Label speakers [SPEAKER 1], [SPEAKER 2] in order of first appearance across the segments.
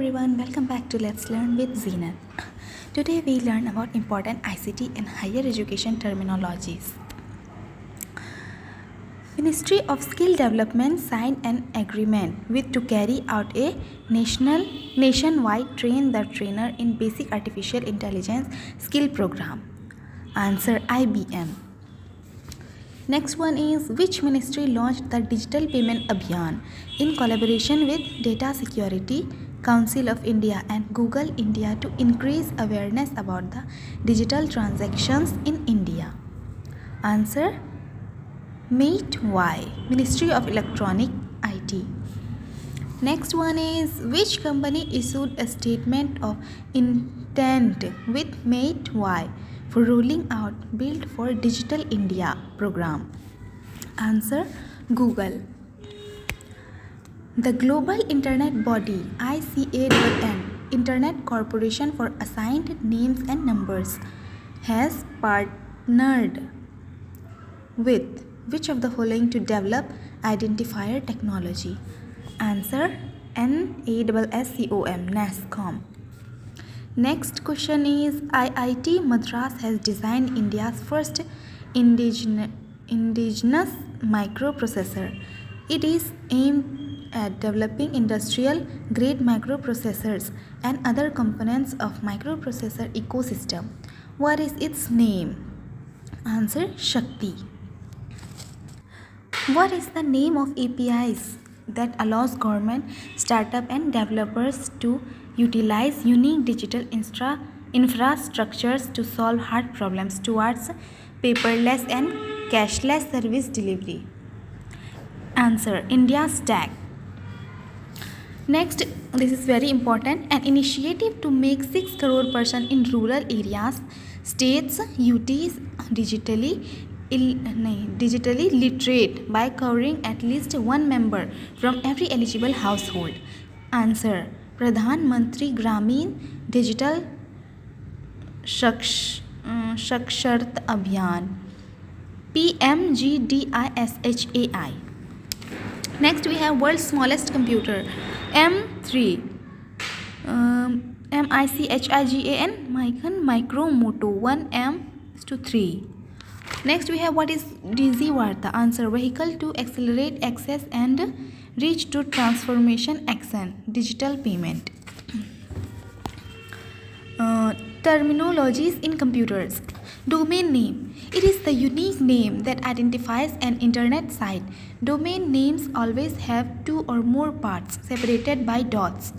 [SPEAKER 1] everyone, welcome back to Let's Learn with Zenith. Today we learn about important ICT and higher education terminologies. Ministry of Skill Development signed an agreement with to carry out a nationwide train the trainer in basic artificial intelligence skill program. Answer IBM. Next one is which ministry launched the Digital Payment Abhiyan in collaboration with Data Security Council of India and Google India to increase awareness about the digital transactions in India? Answer MATE-Y, Ministry of Electronic IT. Next one is which company issued a statement of intent with MATE-Y for rolling out Build for Digital India program? Answer Google. The global internet body ICANN, Internet Corporation for Assigned Names and Numbers, has partnered with which of the following to develop identifier technology? Answer NASSCOM, NASCOM. Next question is IIT Madras has designed India's first indigenous microprocessor. It is aimed at developing industrial grade microprocessors and other components of microprocessor ecosystem. What is its name? Answer Shakti. What is the name of APIs that allows government, startup and developers to utilize unique digital infrastructures to solve hard problems towards paperless and cashless service delivery? Answer India Stack. Next, this is very important, an initiative to make 6 crore person in rural areas, states, UTs digitally literate by covering at least one member from every eligible household. Answer Pradhan Mantri Gramin Digital Saksharta Abhiyan, PMGDISHAI. Next we have world's smallest computer M3 MICHIGAN Micromoto 1M:3. Next we have what is DZ Varta? Answer vehicle to accelerate access and reach to transformation action, digital payment. Terminologies in computers. Domain name. It is the unique name that identifies an internet site. Domain names always have two or more parts separated by dots.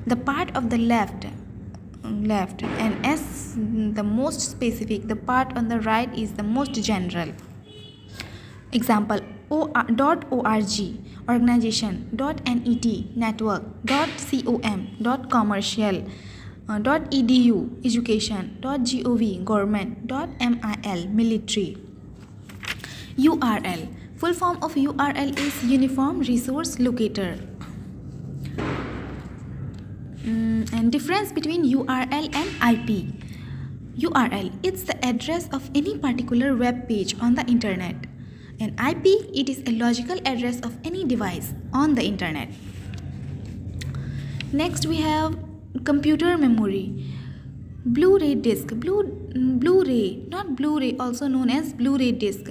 [SPEAKER 1] The part of the left and S the most specific, the part on the right is the most general. Example .org organization, .net network, .com commercial, .edu education, .gov government, .mil military. URL, full form of URL is Uniform Resource Locator. And difference between URL and IP. URL, it's the address of any particular web page on the internet. And IP, it is a logical address of any device on the internet. Next we have computer memory. Blu-ray disc, Blu-ray, not Blu-ray, also known as Blu-ray disc,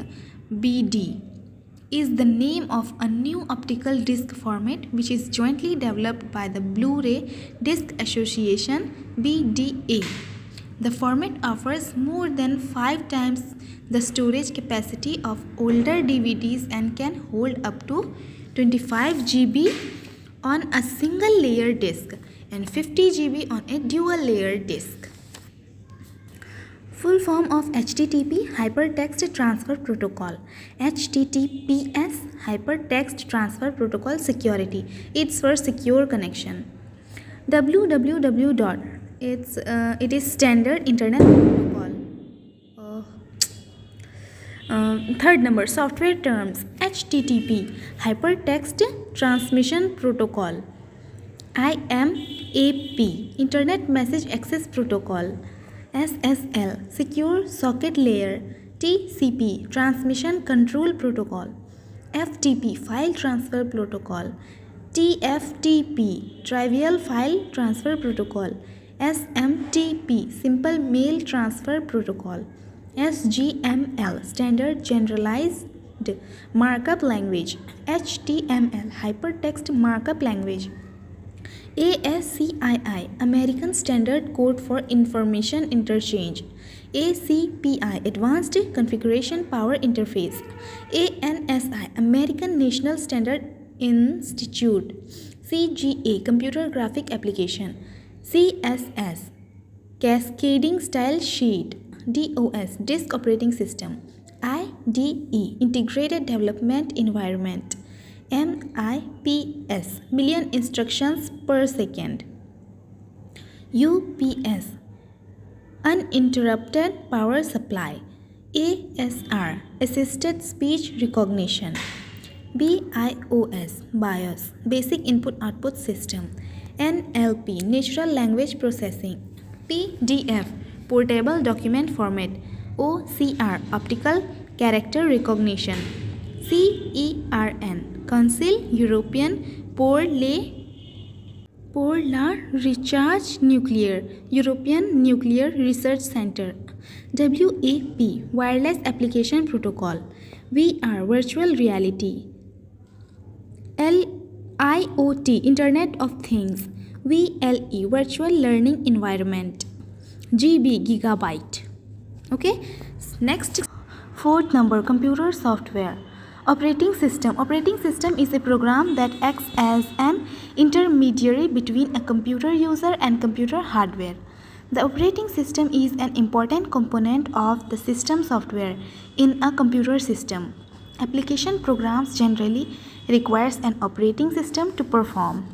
[SPEAKER 1] BD, is the name of a new optical disc format which is jointly developed by the Blu-ray Disc Association, BDA. The format offers more than 5 times the storage capacity of older DVDs and can hold up to 25 GB on a single layer disc and 50 GB on a dual layer disc. Full form of HTTP Hypertext Transfer Protocol. HTTPS Hypertext Transfer Protocol Security. It's for secure connection. www. It is standard internet protocol. Third number, software terms. HTTP Hypertext Transmission Protocol. IMAP Internet Message Access Protocol. SSL Secure Socket Layer. TCP Transmission Control Protocol. FTP File Transfer Protocol. TFTP, Trivial File Transfer Protocol. SMTP, Simple Mail Transfer Protocol. SGML, Standard Generalized Markup Language. HTML, Hypertext Markup Language. ASCII, American Standard Code for Information Interchange. ACPI, Advanced Configuration Power Interface. ANSI, American National Standard Institute. CGA, Computer Graphic Application. CSS, Cascading Style Sheet. DOS, Disk Operating System. IDE, Integrated Development Environment. MIPS, Million Instructions per Second. UPS, Uninterrupted Power Supply. ASR, Assisted Speech Recognition. BIOS, Basic Input Output System. NLP, Natural Language Processing. PDF, Portable Document Format. OCR, Optical Character Recognition. CERN, Council European pour la Recherche Nucléaire, European Nuclear Research Center. WAP, Wireless Application Protocol. VR, Virtual Reality. IoT, Internet of Things. VLE, Virtual Learning Environment. GB, Gigabyte. Okay, next, fourth number, computer software. Operating system. Operating system is a program that acts as an intermediary between a computer user and computer hardware. The operating system is an important component of the system software in a computer system. Application programs generally requires an operating system to perform.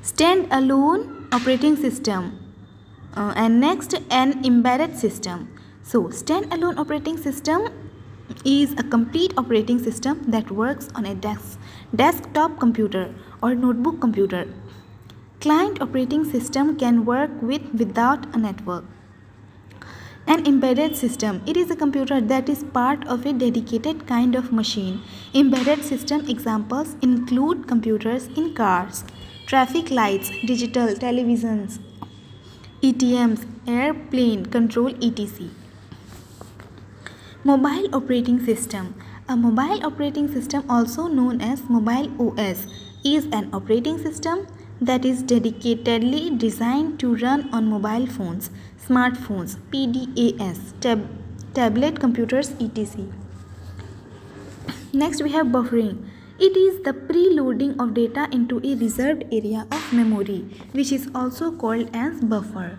[SPEAKER 1] Stand-alone operating system. And next, an embedded system. So, standalone operating system is a complete operating system that works on a desktop computer or notebook computer. Client operating system can work without a network. An embedded system, it is a computer that is part of a dedicated kind of machine. Embedded system examples include computers in cars, traffic lights, digital televisions, ATMs, airplane control, etc. Mobile operating system. A mobile operating system, also known as mobile OS, is an operating system that is dedicatedly designed to run on mobile phones, smartphones, PDAs, tablet computers, etc. Next, we have buffering. It is the preloading of data into a reserved area of memory, which is also called as buffer.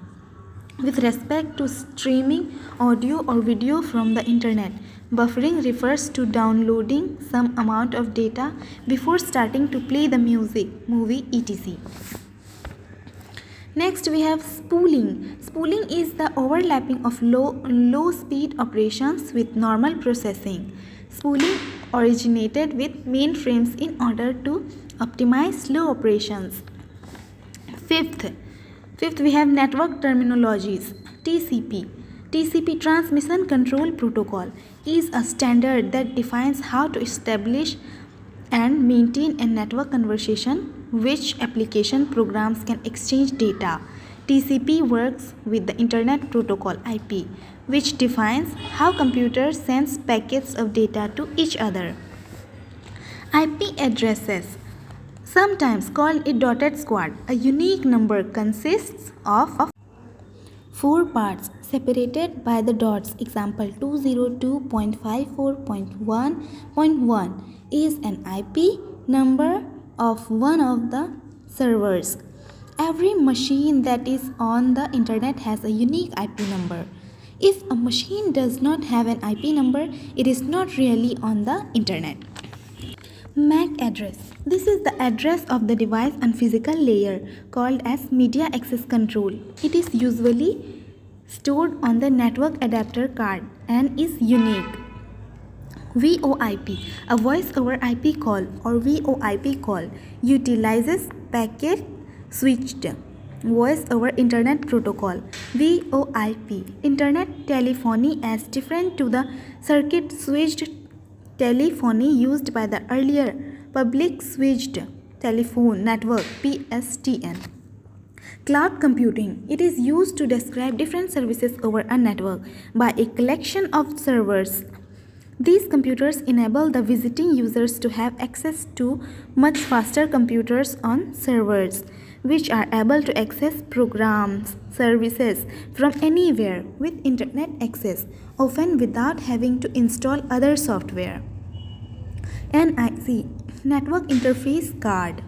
[SPEAKER 1] With respect to streaming audio or video from the internet, buffering refers to downloading some amount of data before starting to play the music, movie, etc. Next, we have spooling. Spooling is the overlapping of low speed operations with normal processing. Spooling originated with mainframes in order to optimize slow operations. Fifth, we have network terminologies. TCP. TCP, Transmission Control Protocol, is a standard that defines how to establish and maintain a network conversation which application programs can exchange data. TCP works with the Internet Protocol IP, which defines how computers send packets of data to each other. IP addresses, sometimes called a dotted squad. A unique number consists of 4 parts separated by the dots. Example 202.54.1.1 is an IP number of one of the servers. Every machine that is on the internet has a unique IP number. If a machine does not have an IP number, it is not really on the internet. MAC address. This is the address of the device on physical layer called as media access control. It is usually stored on the network adapter card and is unique. VoIP, a voice over IP call or VoIP call, utilizes packet switched voice over internet protocol. VoIP, internet telephony, as different to the circuit switched telephony used by the earlier public switched telephone network PSTN. Cloud computing. It is used to describe different services over a network by a collection of servers. These computers enable the visiting users to have access to much faster computers on servers, which are able to access programs, services from anywhere with internet access, often without having to install other software. NIC, Network Interface Card,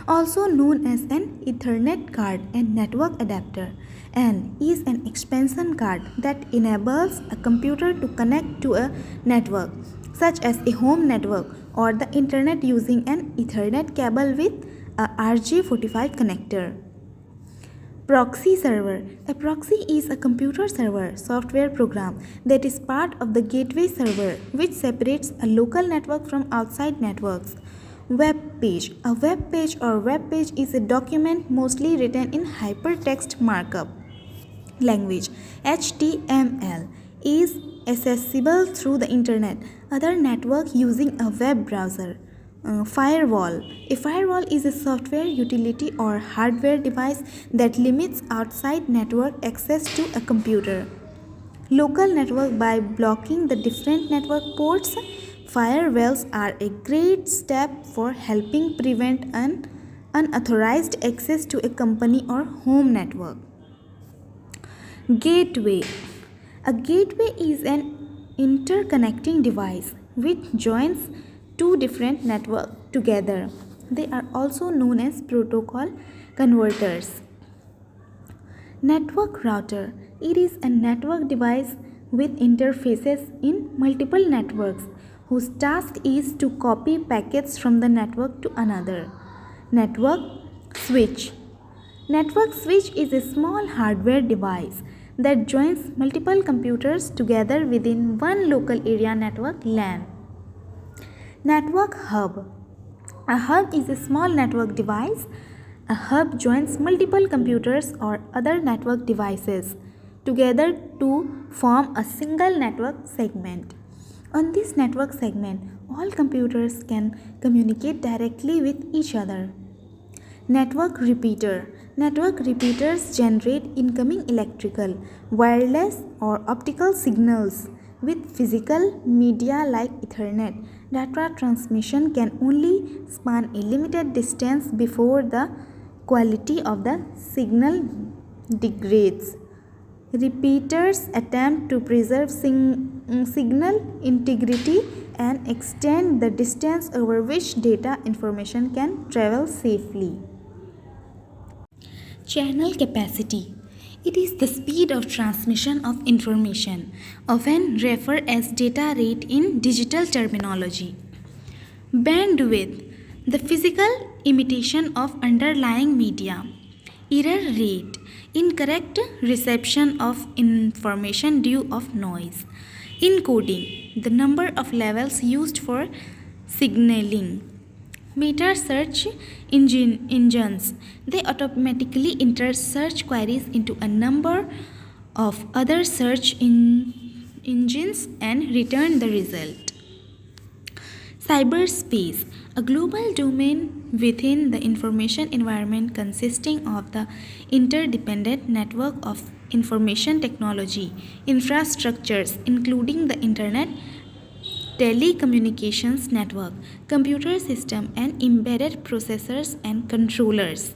[SPEAKER 1] also known as an Ethernet card and network adapter. N is an expansion card that enables a computer to connect to a networok, such as a home network or the internet using an Ethernet cable with a RJ45 connector. Proxy server. A proxy is a computer server software program that is part of the gateway server, which separates a local network from outside networks. Web page. A web page or web page is a document mostly written in hypertext markup language. HTML is accessible through the internet, other network using a web browser. Firewall. A firewall is a software utility or hardware device that limits outside network access to a computer. Local network. By blocking the different network ports, firewalls are a great step for helping prevent an unauthorized access to a company or home network. Gateway. A gateway is an interconnecting device which joins two different networks together. They are also known as protocol converters. Network router. It is a network device with interfaces in multiple networks whose task is to copy packets from the network to another. Network switch. Network switch is a small hardware device that joins multiple computers together within one local area network LAN. Network hub. A hub is a small network device. A hub joins multiple computers or other network devices together to form a single network segment. On this network segment, all computers can communicate directly with each other. Network repeater. Network repeaters generate incoming electrical, wireless, or optical signals. With physical media like Ethernet, data transmission can only span a limited distance before the quality of the signal degrades. Repeaters attempt to preserve signal integrity and extend the distance over which data information can travel safely. Channel capacity. It is the speed of transmission of information, often referred as data rate in digital terminology. Bandwidth. The physical imitation of underlying media. Error rate. Incorrect reception of information due of noise. Encoding. The number of levels used for signaling. Meta search engines. They automatically enter search queries into a number of other search engines and return the result. Cyberspace. A global domain within the information environment consisting of the interdependent network of information technology infrastructures including the internet, telecommunications network, computer system and embedded processors and controllers.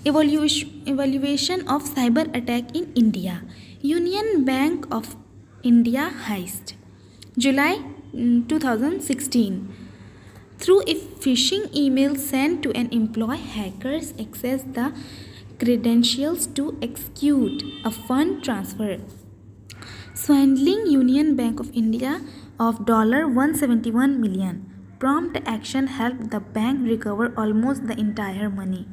[SPEAKER 1] Evaluation of cyber attack in India. Union Bank of India heist. July 2016. Through a phishing email sent to an employee, hackers accessed the credentials to execute a fund transfer. Swindling Union Bank of India of $171 million. Prompt action helped the bank recover almost the entire money.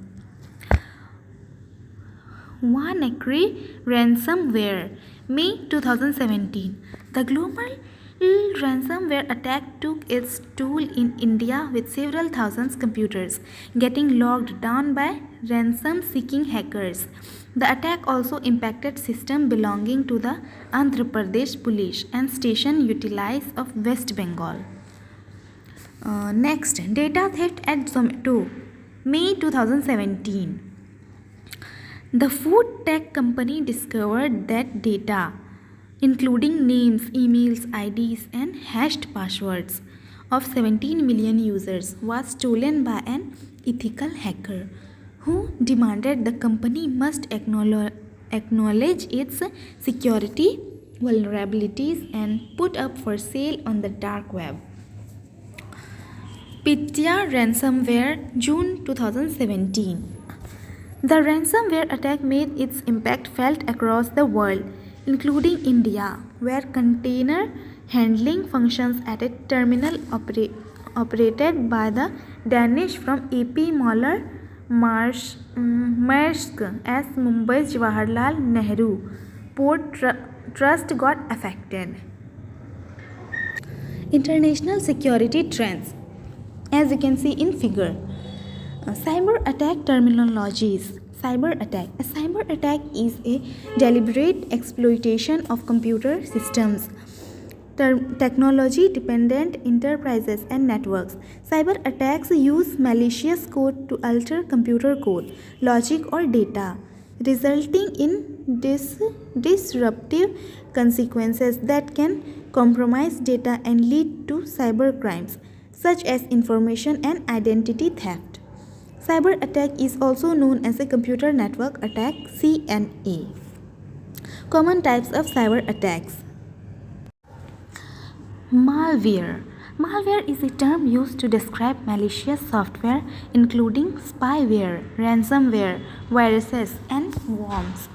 [SPEAKER 1] WannaCry ransomware. May 2017. The global ransomware attack took its toll in India with several thousands computers getting locked down by ransom-seeking hackers. The attack also impacted systems belonging to the Andhra Pradesh Police and station utilized of West Bengal. Next, data theft at Zomato, May 2017. The food tech company discovered that data, including names, emails, IDs, and hashed passwords of 17 million users, was stolen by an ethical hacker who demanded the company must acknowledge its security vulnerabilities and put up for sale on the dark web. Pitya ransomware, June 2017. The ransomware attack made its impact felt across the world, including India, where container handling functions at a terminal operated by the Danish from AP Moller Maersk as Mumbai's Jawaharlal Nehru Port Trust got affected. International security trends, as you can see in figure. Cyber attack terminologies. Cyber attack. A cyber attack is a deliberate exploitation of computer systems, technology dependent enterprises, and networks. Cyber attacks use malicious code to alter computer code, logic, or data, resulting in disruptive consequences that can compromise data and lead to cyber crimes such as information and identity theft. Cyber attack is also known as a computer network attack (CNA). Common types of cyber attacks. Malware. Malware is a term used to describe malicious software including spyware, ransomware, viruses, and worms.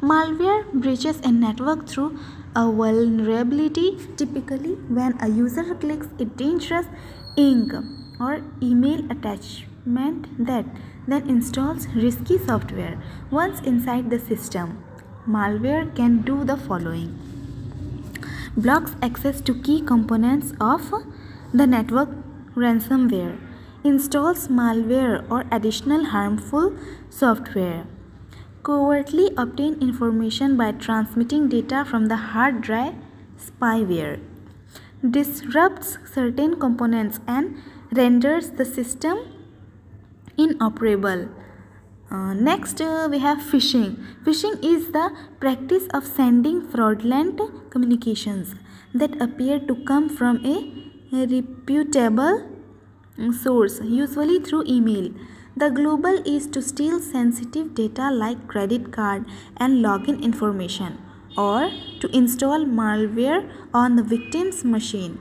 [SPEAKER 1] Malware breaches a network through a vulnerability, typically when a user clicks a dangerous link or email attachment that then installs risky software. Once inside the system, malware can do the following: blocks access to key components of the network. Ransomware installs malware or additional harmful software, covertly obtain information by transmitting data from the hard drive. Spyware disrupts certain components and renders the system inoperable. Next, we have phishing. Phishing is the practice of sending fraudulent communications that appear to come from a reputable source, usually through email. The goal is to steal sensitive data like credit card and login information, or to install malware on the victim's machine.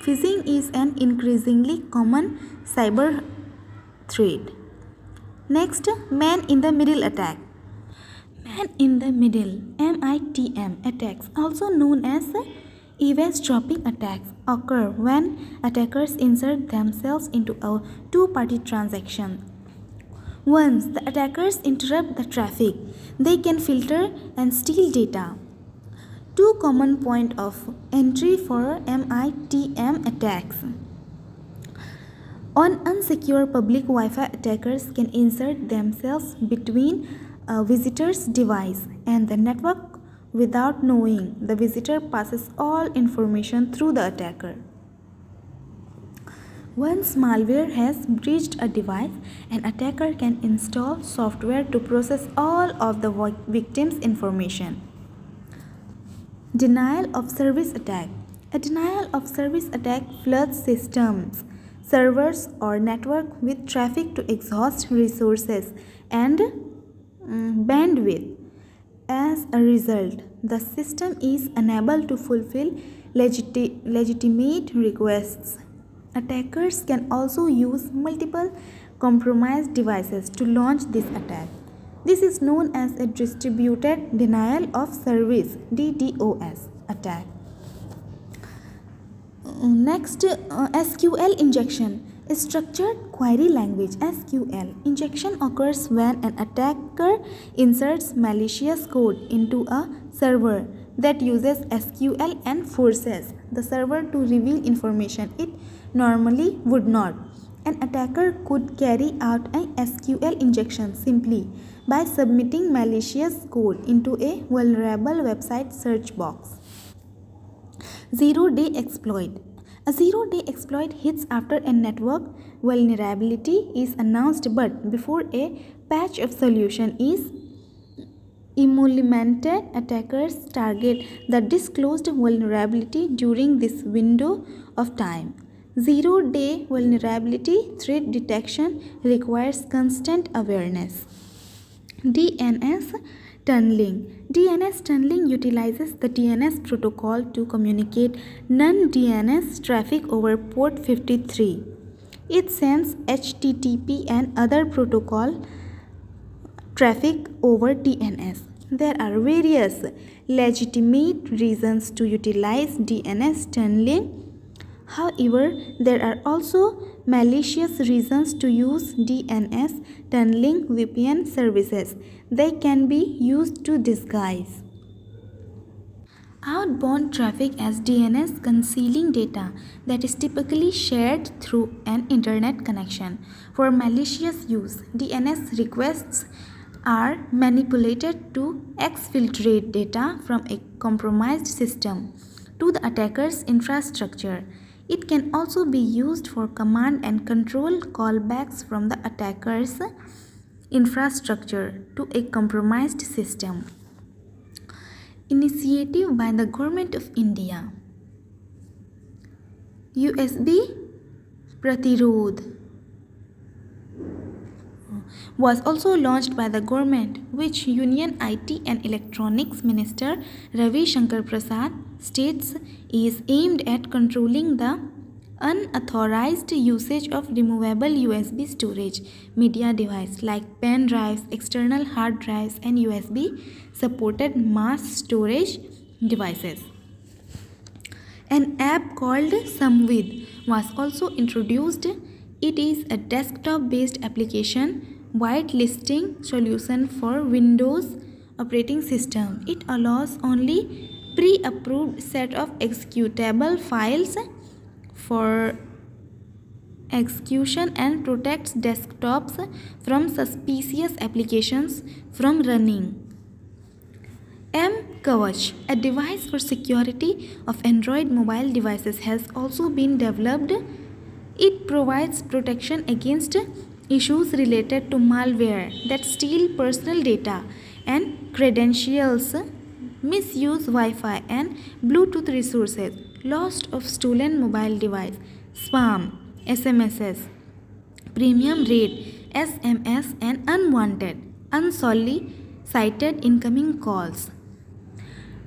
[SPEAKER 1] Phishing is an increasingly common cyber threat. Next, man in the middle attack. Man in the middle (MITM) attacks, also known as eavesdropping attacks, occur when attackers insert themselves into a two-party transaction. Once the attackers interrupt the traffic, they can filter and steal data. Two common points of entry for MITM attacks. On unsecure public Wi-Fi, attackers can insert themselves between a visitor's device and the network without knowing. The visitor passes all information through the attacker. Once malware has breached a device, an attacker can install software to process all of the victim's information. Denial of service attack. A denial of service attack floods systems, servers, or network with traffic to exhaust resources and bandwidth. As a result, the system is unable to fulfill legitimate requests. Attackers can also use multiple compromised devices to launch this attack. This is known as a distributed denial of service (DDoS) attack. Next, SQL injection. A structured query language (SQL) injection occurs when an attacker inserts malicious code into a server that uses SQL and forces the server to reveal information it normally would not. An attacker could carry out an SQL injection simply by submitting malicious code into a vulnerable website search box. Zero-day exploit. A zero-day exploit hits after a network vulnerability is announced but before a patch of solution is implemented. Attackers target the disclosed vulnerability during this window of time. Zero-day vulnerability threat detection requires constant awareness. DNS tunneling. DNS tunneling utilizes the DNS protocol to communicate non-DNS traffic over port 53. It sends HTTP and other protocol traffic over DNS. There are various legitimate reasons to utilize DNS tunneling. However, there are also malicious reasons to use DNS tunneling VPN services. They can be used to disguise outbound traffic as DNS, concealing data that is typically shared through an internet connection. For malicious use, DNS requests are manipulated to exfiltrate data from a compromised system to the attacker's infrastructure. It can also be used for command and control callbacks from the attacker's infrastructure to a compromised system. Initiative by the Government of India. USB Pratirod was also launched by the government, which Union IT and Electronics Minister Ravi Shankar Prasad states is aimed at controlling the unauthorized usage of removable USB storage media devices like pen drives, external hard drives, and USB supported mass storage devices. An app called Samvid was also introduced. It is a desktop-based application whitelisting solution for Windows operating system. It allows only pre-approved set of executable files for execution and protects desktops from suspicious applications from running. M-Kavach, a device for security of Android mobile devices, has also been developed. It provides protection against issues related to malware that steal personal data and credentials, misuse Wi-Fi and Bluetooth resources, loss of stolen mobile device, spam, SMSs, premium rate, SMS, and unwanted, unsolicited incoming calls.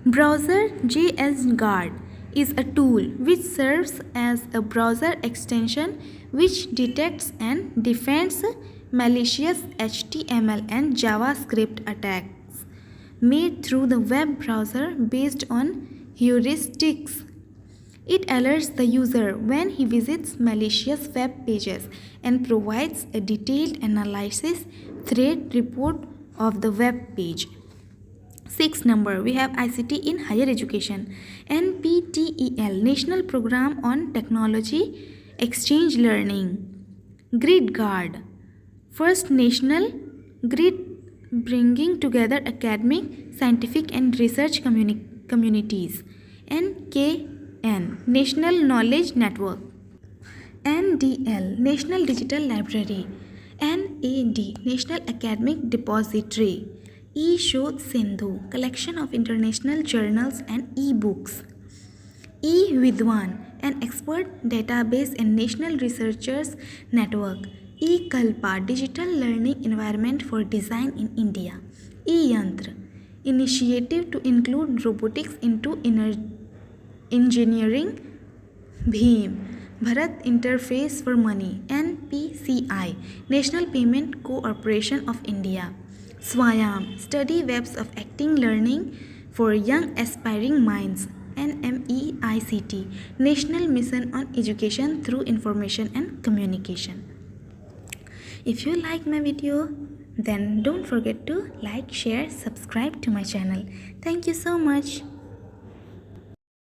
[SPEAKER 1] Browser JS Guard is a tool which serves as a browser extension which detects and defends malicious HTML and JavaScript attacks made through the web browser based on heuristics. It alerts the user when he visits malicious web pages and provides a detailed analysis threat report of the web page. 6 number, we have ICT in higher education. NPTEL, National Program on Technology Exchange Learning. Grid Guard, first national grid bringing together academic, scientific and research communities. NKN, National Knowledge Network. NDL, National Digital Library. NAD, National Academic Depository. E-Shod Sindhu, collection of international journals and e-books. E-Vidwan, an expert database and national researchers network. E-Kalpa, digital learning environment for design in India. E-Yantra, initiative to include robotics into engineering. Bheem, Bharat Interface for Money. NPCI, National Payment Corporation of India. Swayam, study webs of acting learning for young aspiring minds. NMEICT, National Mission on Education through Information and Communication. If you like my video, then don't forget to like, share, subscribe to my channel. Thank you so much.